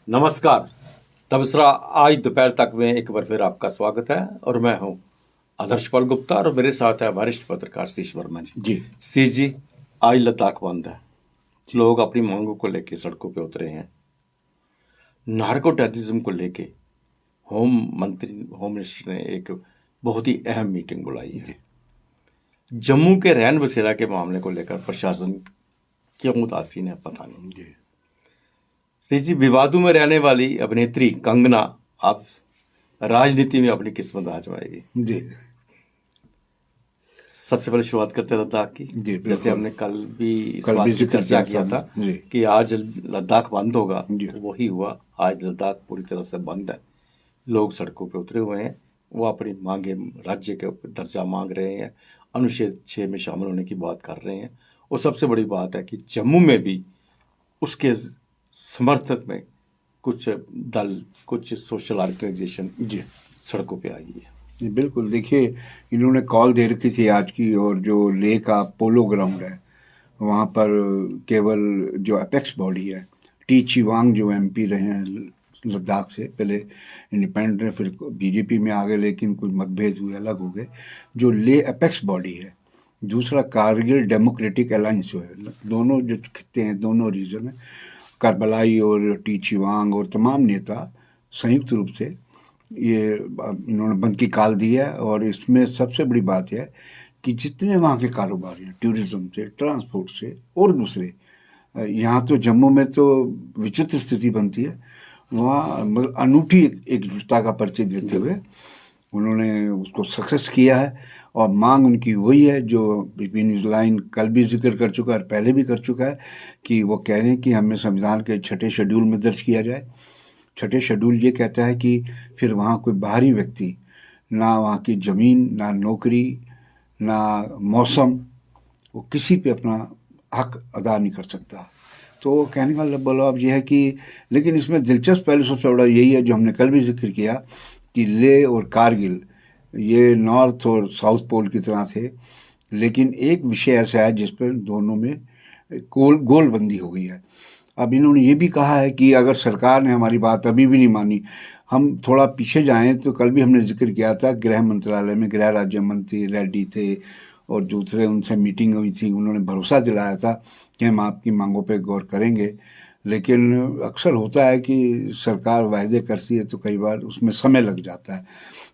नमस्कार। तबसरा आज दोपहर तक में एक बार फिर आपका स्वागत है और मैं हूं आदर्श पाल गुप्ता और मेरे साथ है वरिष्ठ पत्रकार शीश वर्मा जी। शीश जी, आज लद्दाख बंद है, लोग अपनी मांगों को लेकर सड़कों पे उतरे हैं। नार्को टेररिज्म को लेके होम मिनिस्टर ने एक बहुत ही अहम मीटिंग बुलाई है। जम्मू के रैन बसेरा के मामले को लेकर प्रशासन क्यों उदासीन है पता नहीं। जी, विवादों में रहने वाली अभिनेत्री कंगना अब राजनीति में अपनी किस्मत आजमाएगी जी। सबसे पहले शुरुआत करते हैं लद्दाख की जी। जैसे हमने कल भी इस बात की चर्चा किया था कि आज लद्दाख बंद होगा, वही हुआ। आज लद्दाख पूरी तरह से बंद है। लोग सड़कों पे उतरे हुए हैं, वो अपनी मांगे, राज्य के दर्जा मांग रहे हैं, अनुच्छेद 6 में शामिल होने की बात कर रहे हैं। और सबसे बड़ी बात है कि जम्मू में भी उसके समर्थक में कुछ दल, कुछ सोशल ऑर्गेनाइजेशन जी सड़कों पे आई है। बिल्कुल, देखिए इन्होंने कॉल दे रखी थी आज की, और जो लेह का पोलो ग्राउंड है वहाँ पर केवल जो अपेक्स बॉडी है, टी चिवांग जो एमपी रहे हैं लद्दाख से, पहले इंडिपेंडेंट रहे, फिर बीजेपी में आ गए, लेकिन कुछ मतभेद हुए, अलग हो गए। जो लेह अपेक्स बॉडी है, दूसरा कारगिल डेमोक्रेटिक अलायंस जो है, दोनों जो खित्ते हैं, दोनों रीजन है, करबलाई और टी चिवांग और तमाम नेता संयुक्त रूप से ये इन्होंने बंद की कॉल दी है। और इसमें सबसे बड़ी बात है कि जितने वहाँ के कारोबारी हैं, टूरिज्म से, ट्रांसपोर्ट से और दूसरे, यहाँ तो जम्मू में तो विचित्र स्थिति बनती है, वहाँ मतलब अनूठी एकजुटता का परिचय देते हुए उन्होंने उसको सक्सेस किया है। और मांग उनकी वही है जो बीपी न्यूज़ लाइन कल भी जिक्र कर चुका है, पहले भी कर चुका है, कि वो कह रहे हैं कि हमें संविधान के 6ठे शेड्यूल में दर्ज किया जाए। 6ठे शेड्यूल ये कहता है कि फिर वहाँ कोई बाहरी व्यक्ति, ना वहाँ की ज़मीन, ना नौकरी, ना मौसम, वो किसी पे अपना हक अदा नहीं कर सकता। तो कहने का मतलब ये है कि, लेकिन इसमें दिलचस्प पहले सबसे बड़ा यही है जो हमने कल भी जिक्र किया कि लेह और कारगिल ये नॉर्थ और साउथ पोल की तरह थे, लेकिन एक विषय ऐसा है जिस पर दोनों में गोलबंदी हो गई है। अब इन्होंने ये भी कहा है कि अगर सरकार ने हमारी बात अभी भी नहीं मानी, हम थोड़ा पीछे जाएं तो कल भी हमने जिक्र किया था, गृह मंत्रालय में गृह राज्य मंत्री रेड्डी थे और दूसरे, उनसे मीटिंग हुई थी, उन्होंने भरोसा दिलाया था कि हम आपकी मांगों पे गौर करेंगे। लेकिन अक्सर होता है कि सरकार वायदे करती है तो कई बार उसमें समय लग जाता है,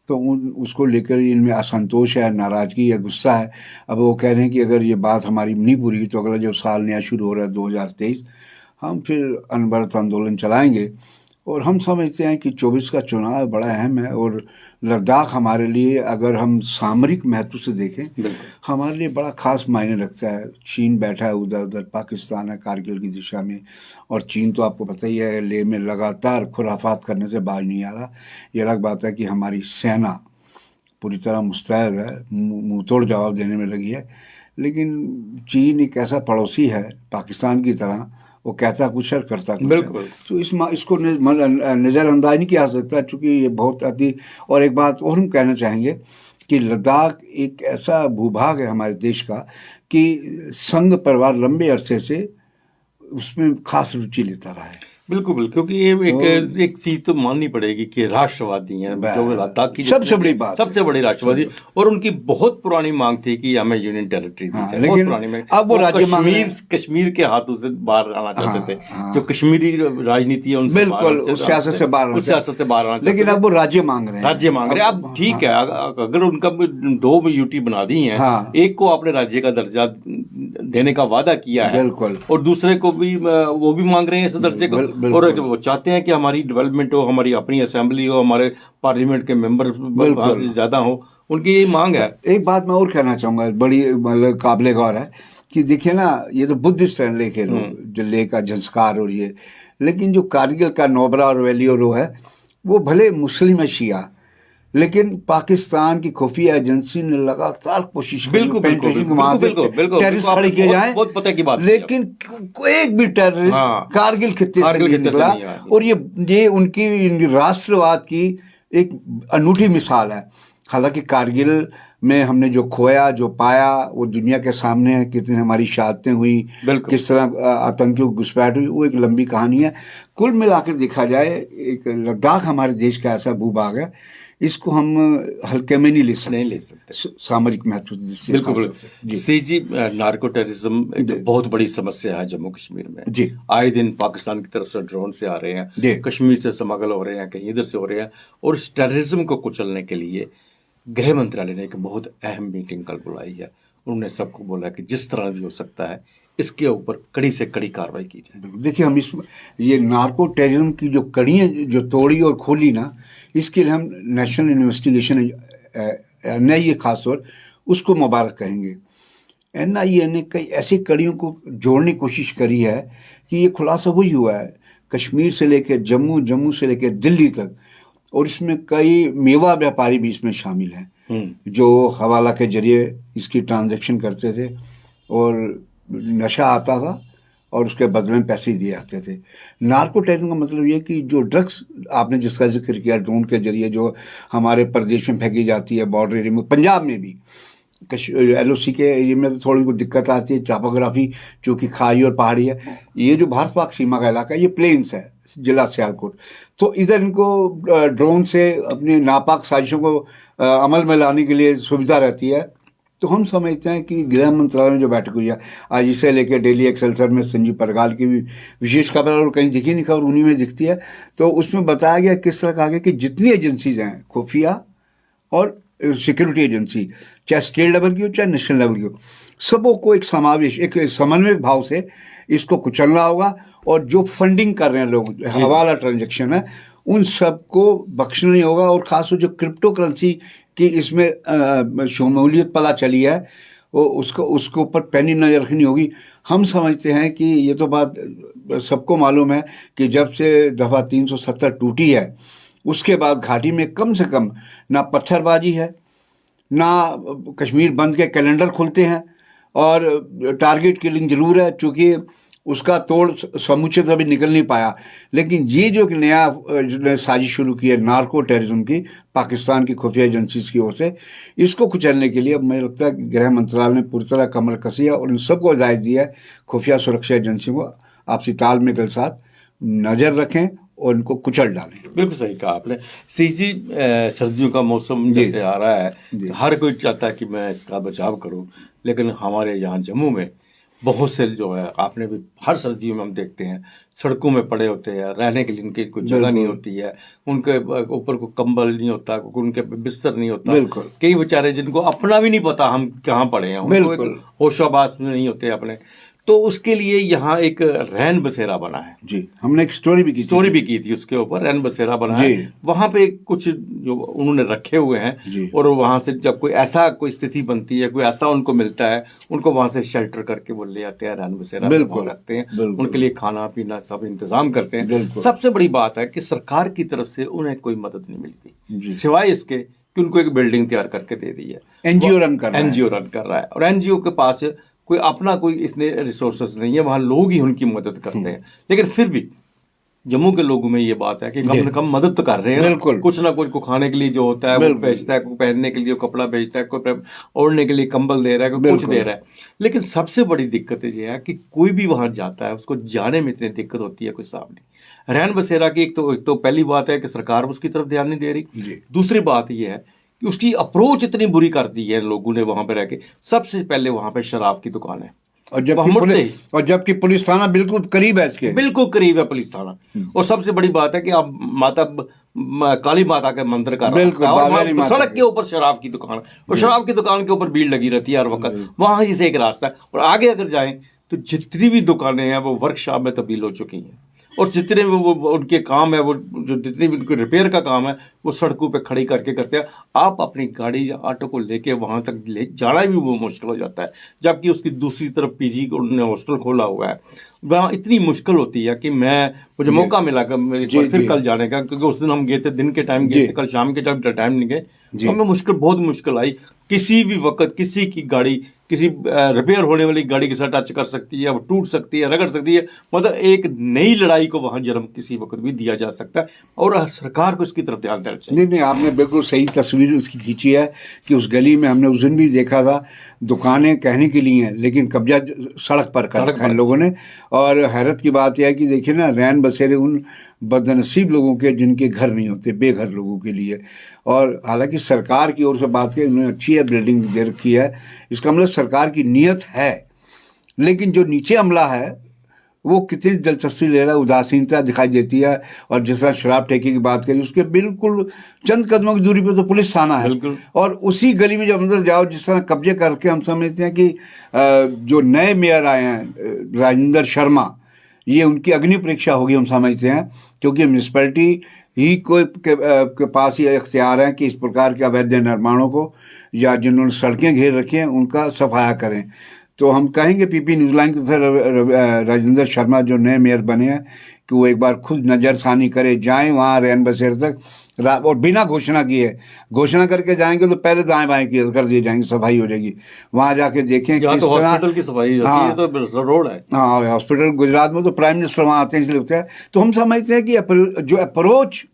तो उसको लेकर इनमें असंतोष है, नाराज़गी है, गुस्सा है। अब वो कह रहे हैं कि अगर ये बात हमारी नहीं पूरी हुई तो अगला जो साल नया शुरू हो रहा है 2023, हम फिर अनवरत आंदोलन चलाएंगे। और हम समझते हैं कि 24 का चुनाव बड़ा अहम है, और लद्दाख हमारे लिए, अगर हम सामरिक महत्व से देखें, हमारे लिए बड़ा खास मायने रखता है। चीन बैठा है उधर, उधर पाकिस्तान है कारगिल की दिशा में, और चीन तो आपको पता ही है लेह में लगातार खुराफात करने से बाज नहीं आ रहा। ये अलग बात है कि हमारी सेना पूरी तरह मुस्तैद है, मुँह तोड़ जवाब देने में लगी है। लेकिन चीन एक ऐसा पड़ोसी है पाकिस्तान की तरह, वो कहता कुछ और करता कुछ। बिल्कुल। तो इसको नज़रअंदाज नहीं किया जा सकता, चूँकि ये बहुत अति। और एक बात और हम कहना चाहेंगे कि लद्दाख एक ऐसा भूभाग है हमारे देश का कि संघ परिवार लंबे अरसे से उसमें खास रुचि लेता रहा है। बिल्कुल बिल्कुल, क्योंकि ये एक चीज तो माननी पड़ेगी कि राष्ट्रवादी हैं जो लद्दाख की सबसे बड़ी बात, सबसे बड़ी राष्ट्रवादी, और उनकी बहुत पुरानी मांग थी कि हमें यूनियन टेरिटरी दी जाए, बहुत पुरानी मांग। अब वो राज्य कश्मीर के हाथों से बाहर आना चाहते थे, जो कश्मीरी राजनीति है उनसे बिल्कुल सियासत से बाहर आना चाहते, लेकिन अब वो राज्य मांग रहे हैं। अब ठीक है, अगर उनका 2 यूटी बना दी है, एक को आपने राज्य का दर्जा देने का वादा किया है, और दूसरे को भी वो भी मांग रहे हैं इस दर्जे को, और वो चाहते हैं कि हमारी डेवलपमेंट हो, हमारी अपनी असेंबली हो, हमारे पार्लियामेंट के मेंबर ज्यादा हो, उनकी यही मांग है। एक बात मैं और कहना चाहूँगा, बड़ी मतलब काबिले गौर है कि देखिए ना, ये तो बुद्धिस्ट हैं लेह के लोग, जो लेह का संस्कार और ये, लेकिन जो कारगिल का नोबरा और वैली और वो है, वो भले मुस्लिम है, शिया, लेकिन पाकिस्तान की खुफिया एजेंसी ने लगातार कोशिश की टेररिस्ट खड़े किए जाए, लेकिन एक भी टेररिस्ट कारगिल खित्ते से नहीं निकला। और ये उनकी राष्ट्रवाद की एक अनूठी मिसाल है। हालांकि कारगिल में हमने जो खोया, जो पाया, वो दुनिया के सामने है। कितनी हमारी शहादतें हुई, बिल्कुल। किस तरह आतंकियों की घुसपैठ हुई, वो एक लंबी कहानी है। कुल मिलाकर देखा जाए, एक लद्दाख हमारे देश का ऐसा भूभाग है, इसको हम हल्के में नहीं ले सकते। सामरिक महत्व की दृष्टि से। बिल्कुल खास तौर से। बिल्कुल। सी जी, नार्को टेररिज्म एक बहुत बड़ी समस्या है जम्मू कश्मीर में। जी। आए दिन पाकिस्तान की तरफ से ड्रोन से आ रहे जी। हैं, कश्मीर से स्मगल हो रहे हैं, कहीं इधर से हो रहे हैं, और इस टेररिज्म को कुचलने के लिए गृह मंत्रालय ने एक बहुत अहम मीटिंग कल बुलाई है। उन्होंने सबको बोला कि जिस तरह भी हो सकता है इसके ऊपर कड़ी से कड़ी कार्रवाई की जाए। देखिए, हम ये नार्को टेररिज्म की जो कड़ियाँ जो तोड़ी और खोली ना, इसके लिए हम नेशनल इन्वेस्टिगेशन NIA खासतौर उसको मुबारक कहेंगे। NIA ने कई ऐसी कड़ियों को जोड़ने की कोशिश करी है कि ये खुलासा वही हुआ है, कश्मीर से लेकर जम्मू, जम्मू से लेकर दिल्ली तक, और इसमें कई मेवा व्यापारी भी इसमें शामिल हैं जो हवाला के जरिए इसकी ट्रांजैक्शन करते थे, और नशा आता था और उसके बदले में पैसे दिए जाते थे। नार्को टेररिज्म का मतलब ये कि जो ड्रग्स आपने जिसका जिक्र किया, ड्रोन के जरिए जो हमारे प्रदेश में फेंकी जाती है, बॉर्डर एरिया में, पंजाब में भी, LOC के एरिया में तो थोड़ी बहुत दिक्कत आती है, टोपोग्राफी चूँकि खाई और पहाड़ी है। ये जो भारत पाक सीमा का इलाका है, ये प्लेन्स है, जिला सियालकोट, तो इधर इनको ड्रोन से अपनी नापाक साजिशों को अमल में लाने के लिए सुविधा रहती है। तो हम समझते हैं कि गृह मंत्रालय में जो बैठक हुई है आज, इसे लेकर डेली एक्सेलसियर में संजीव परगाल की भी विशेष खबर, और कहीं दिखी नहीं खबर, उन्हीं में दिखती है। तो उसमें बताया गया किस तरह कहा गया कि जितनी एजेंसीज हैं, खुफिया और सिक्योरिटी एजेंसी, चाहे स्टेट लेवल की हो चाहे नेशनल लेवल की हो, सबों को एक समावेश, एक समन्वय भाव से इसको कुचलना होगा। और जो फंडिंग कर रहे हैं लोग, हवाला ट्रांजैक्शन है, उन सबको बख्शना नहीं होगा। और खासतौर जो क्रिप्टो करेंसी की इसमें शमूलियत पता चली है, वो उसके ऊपर पैनी नज़र रखनी होगी। हम समझते हैं कि ये तो बात सबको मालूम है कि जब से दफ़ा 370 टूटी है, उसके बाद घाटी में कम से कम ना पत्थरबाजी है, ना कश्मीर बंद के कैलेंडर खुलते हैं, और टारगेट किलिंग जरूर है, चूँकि उसका तोड़ समुचित अभी निकल नहीं पाया। लेकिन ये जो नया साजिश शुरू की है नार्को टेररिज्म की, पाकिस्तान की खुफिया एजेंसीज की ओर से, इसको कुचलने के लिए अब मुझे लगता है कि गृह मंत्रालय ने पूरी तरह कमर कसी है और इन सबको हिदायत दी है, खुफिया सुरक्षा एजेंसियों को आपसी तालमेल के साथ नज़र रखें और इनको कुचल डालें। बिल्कुल सही कहा आपने। सी जी, सर्दियों का मौसम जैसे आ रहा है, हर कोई चाहता है कि मैं इसका बचाव करूं, लेकिन हमारे यहाँ जम्मू में बहुत से जो है, आपने भी हर सर्दियों में हम देखते हैं सड़कों में पड़े होते हैं, रहने के लिए उनकी कोई जगह नहीं होती है, उनके ऊपर कोई कंबल नहीं होता, उनके बिस्तर नहीं होता। कई बेचारे जिनको अपना भी नहीं पता हम कहाँ पड़े हैं, उनको होशाबाश में नहीं होते अपने। तो उसके लिए यहाँ एक रैन बसेरा बना है। जी, हमने एक स्टोरी भी की थी उसके ऊपर, रैन बसेरा बना है। वहां पे कुछ जो उन्होंने रखे हुए हैं, और वहां से जब कोई स्थिति बनती है, कोई ऐसा उनको मिलता है, उनको वहां से शेल्टर करके वो ले आते हैं, रैन बसेरा रखते हैं, उनके लिए खाना पीना सब इंतजाम करते हैं। सबसे बड़ी बात है कि सरकार की तरफ से उन्हें कोई मदद नहीं मिलती, सिवाय इसके कि उनको एक बिल्डिंग तैयार करके दे दी है। NGO रन कर रहा है, और NGO के पास कोई अपना कोई इसने रिसोर्सेस नहीं है, वहाँ लोग ही उनकी मदद करते हैं। लेकिन फिर भी जम्मू के लोगों में ये बात है कि कम से कम मदद तो कर रहे हैं, कुछ ना कुछ को खाने के लिए जो होता है वो बेचता है, कोई पहनने के लिए कपड़ा बेचता है, कोई ओढ़ने के लिए कंबल दे रहा है, कोई कुछ दे रहा है। लेकिन सबसे बड़ी दिक्कत ये है कि कोई भी वहां जाता है, उसको जाने में इतनी दिक्कत होती है, कोई साहब नहीं। रैन बसेरा की एक तो पहली बात है कि सरकार उसकी तरफ ध्यान नहीं दे रही। दूसरी बात यह है कि उसकी अप्रोच इतनी बुरी कर दी है लोगों ने वहां पे रह के। सबसे पहले वहां पे शराब की दुकान है, और जबकि पुलिस थाना बिल्कुल करीब है, इसके बिल्कुल करीब है पुलिस थाना। और सबसे बड़ी बात है कि आप काली माता के मंदिर का सड़क के ऊपर शराब की दुकान, और शराब की दुकान के ऊपर भीड़ लगी रहती है हर वक्त। वहां से एक रास्ता है, और आगे अगर जाएं तो जितनी भी दुकानें हैं वो वर्कशॉप में तब्दील हो चुकी हैं, और जितने वो उनके काम है, वो जो जितनी भी उनके रिपेयर का काम है, वो सड़कों पे खड़ी करके करते हैं। आप अपनी गाड़ी या ऑटो को लेके वहां तक ले जाना भी वो मुश्किल हो जाता है। जबकि उसकी दूसरी तरफ PG उन्होंने हॉस्टल खोला हुआ है, वहाँ इतनी मुश्किल होती है कि मुझे मौका मिला फिर कल जाने का, क्योंकि उस दिन हम गए थे, दिन के टाइम गए थे, कल शाम के टाइम नहीं गए। हमें बहुत मुश्किल आई। किसी भी वक्त किसी की गाड़ी, किसी रिपेयर होने वाली गाड़ी के साथ टच कर सकती है, वो टूट सकती है, रगड़ सकती है। मतलब एक नई लड़ाई को वहां जन्म किसी वक्त भी दिया जा सकता है, और सरकार को इसकी तरफ ध्यान देना चाहिए। नहीं, आपने बिल्कुल सही तस्वीर उसकी खींची है कि उस गली में हमने उस दिन भी देखा था, दुकानें कहने के लिए हैं लेकिन कब्जा सड़क पर कर रखा है इन लोगों ने। और हैरत की बात यह है कि देखिए ना, रैन बसेरे उन बदनसीब लोगों के जिनके घर नहीं होते, बेघर लोगों के लिए। और हालांकि सरकार की ओर से बात की, उन्होंने अच्छी है बिल्डिंग दे रखी है, इसका मतलब सरकार की नीयत है। लेकिन जो नीचे अमला है वो कितनी दिलचस्पी ले रहा है, उदासीनता दिखाई देती है। और जिस तरह शराब ठेके की बात करी, उसके बिल्कुल चंद कदमों की दूरी पर तो पुलिस थाना है। और उसी गली में जब अंदर जाओ, जिस तरह कब्जे करके, हम समझते हैं कि जो नए मेयर आए हैं राजेंद्र शर्मा, ये उनकी अग्नि परीक्षा होगी हम समझते हैं, क्योंकि म्यूनसिपैलिटी ही के पास ये इख्तियार है कि इस प्रकार के अवैध निर्माणों को या जिन्होंने सड़कें घेर रखी हैं उनका सफाया करें। तो हम कहेंगे पीपी न्यूज़लैंड की तरफ राजेंद्र शर्मा जो नए मेयर बने हैं कि वो एक बार खुद नज़रसानी करे, जाएं वहाँ रैन बसेर तक, और बिना घोषणा किए, घोषणा करके जाएंगे तो पहले दाएं बाएं कर दिए जाएंगे, सफाई हो जाएगी। वहाँ जाके देखें किस तो तरह हॉस्पिटल की सफाई होती है, तो रोड है। हाँ, हॉस्पिटल गुजरात में तो प्राइम मिनिस्टर वहाँ आते हैं, इसलिए होता है। तो हम समझते हैं कि जो अप्रोच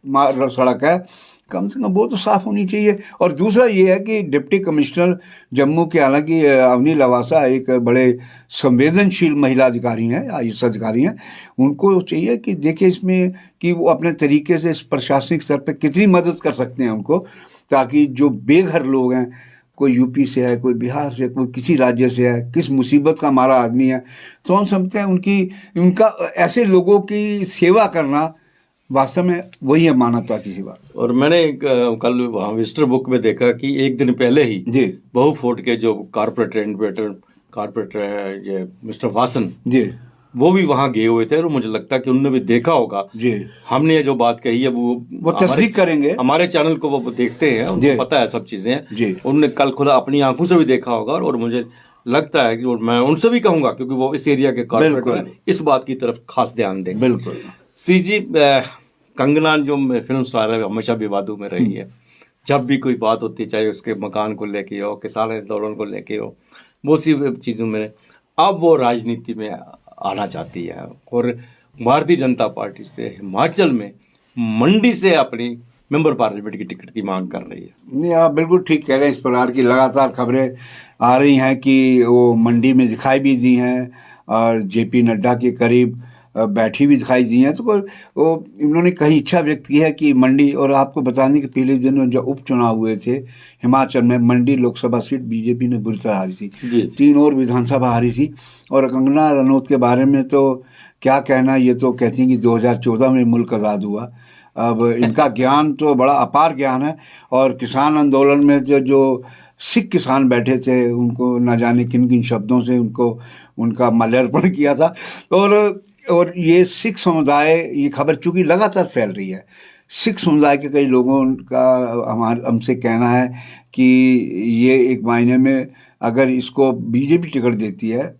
सड़क है कम से कम वो तो साफ़ होनी चाहिए। और दूसरा ये है कि डिप्टी कमिश्नर जम्मू के, हालांकि अवनी लवासा एक बड़े संवेदनशील महिला अधिकारी हैं, IAS अधिकारी हैं, उनको चाहिए कि देखिए इसमें कि वो अपने तरीके से इस प्रशासनिक स्तर पर कितनी मदद कर सकते हैं उनको, ताकि जो बेघर लोग हैं, कोई यूपी से है, कोई बिहार से, कोई किसी राज्य से है, किस मुसीबत का हमारा आदमी है, तो हम समझते हैं उनका ऐसे लोगों की सेवा करना वास्तव में वही है मानवता की सेवा। और मैंने कल वहाँ विजिटर बुक में देखा कि एक दिन पहले ही जी बहु फोर्ट के जो कारपोरेटर है ये मिस्टर वासन जी, वो भी वहाँ गए हुए थे, और मुझे लगता है कि उन्होंने भी देखा होगा जी, हमने ये जो बात कही है वो तस्दीक करेंगे, हमारे चैनल को वो देखते हैं, उनको पता है सब चीजें जी। उन्होंने कल खुला अपनी आंखों से भी देखा होगा, और मुझे लगता है कि मैं उनसे भी कहूंगा, क्योंकि वो इस एरिया के कारपोरेटर हैं, इस बात की तरफ खास ध्यान दें। बिल्कुल। सीजी, कंगना जो फिल्म स्टार है हमेशा विवादों में रही है। जब भी कोई बात होती, चाहे उसके मकान को लेके हो, किसान आंदोलन को लेके हो, वो सी चीज़ों में अब वो राजनीति में आना चाहती है, और भारतीय जनता पार्टी से हिमाचल में मंडी से अपनी मेंबर पार्लियामेंट की टिकट की मांग कर रही है। नहीं, आप बिल्कुल ठीक कह रहे हैं। इस प्रकार की लगातार खबरें आ रही हैं कि वो मंडी में दिखाई भी दी हैं और JP नड्डा के करीब बैठी भी दिखाई दी हैं। तो वो इन्होंने कहीं इच्छा व्यक्त की है कि मंडी, और आपको बताने के पहले दिन जब उपचुनाव हुए थे हिमाचल में, मंडी लोकसभा सीट BJP ने बुरी तरह हारी थी, 3 और विधानसभा हारी थी। और कंगना रनौत के बारे में तो क्या कहना, ये तो कहती हैं कि 2014 में मुल्क आज़ाद हुआ। अब इनका ज्ञान तो बड़ा अपार ज्ञान है। और किसान आंदोलन में जो सिख किसान बैठे थे, उनको न जाने किन किन शब्दों से उनका माल्यार्पण किया था। और ये सिख समुदाय, ये खबर चूँकि लगातार फैल रही है, सिख समुदाय के कई लोगों का हमसे कहना है कि ये एक मायने में अगर इसको BJP टिकट देती है,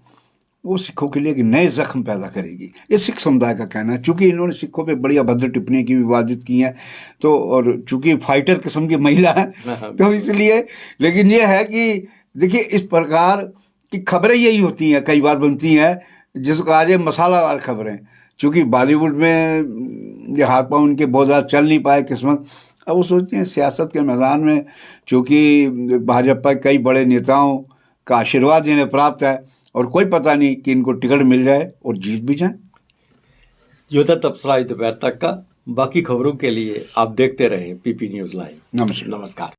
वो सिखों के लिए एक नए जख्म पैदा करेगी। ये सिख समुदाय का कहना है, चूँकि इन्होंने सिखों पे बड़ी अभद्र टिप्पणियाँ की, विवादित की हैं, तो और चूँकि फाइटर किस्म की महिला है तो इसलिए। लेकिन ये है कि देखिए, इस प्रकार की खबरें यही होती हैं, कई बार बनती हैं जिसको कहा जाए मसालादार खबरें। चूँकि बॉलीवुड में ये हाथ पाँव उनके बहुत ज़्यादा चल नहीं पाए किस्मत, अब वो सोचते हैं सियासत के मैदान में, चूँकि भाजपा कई बड़े नेताओं का आशीर्वाद इन्हें प्राप्त है, और कोई पता नहीं कि इनको टिकट मिल जाए और जीत भी जाए। ये था तबसरा दोपहर तक का। बाकी खबरों के लिए आप देखते रहे PP न्यूज़ लाइव। नमस्कार।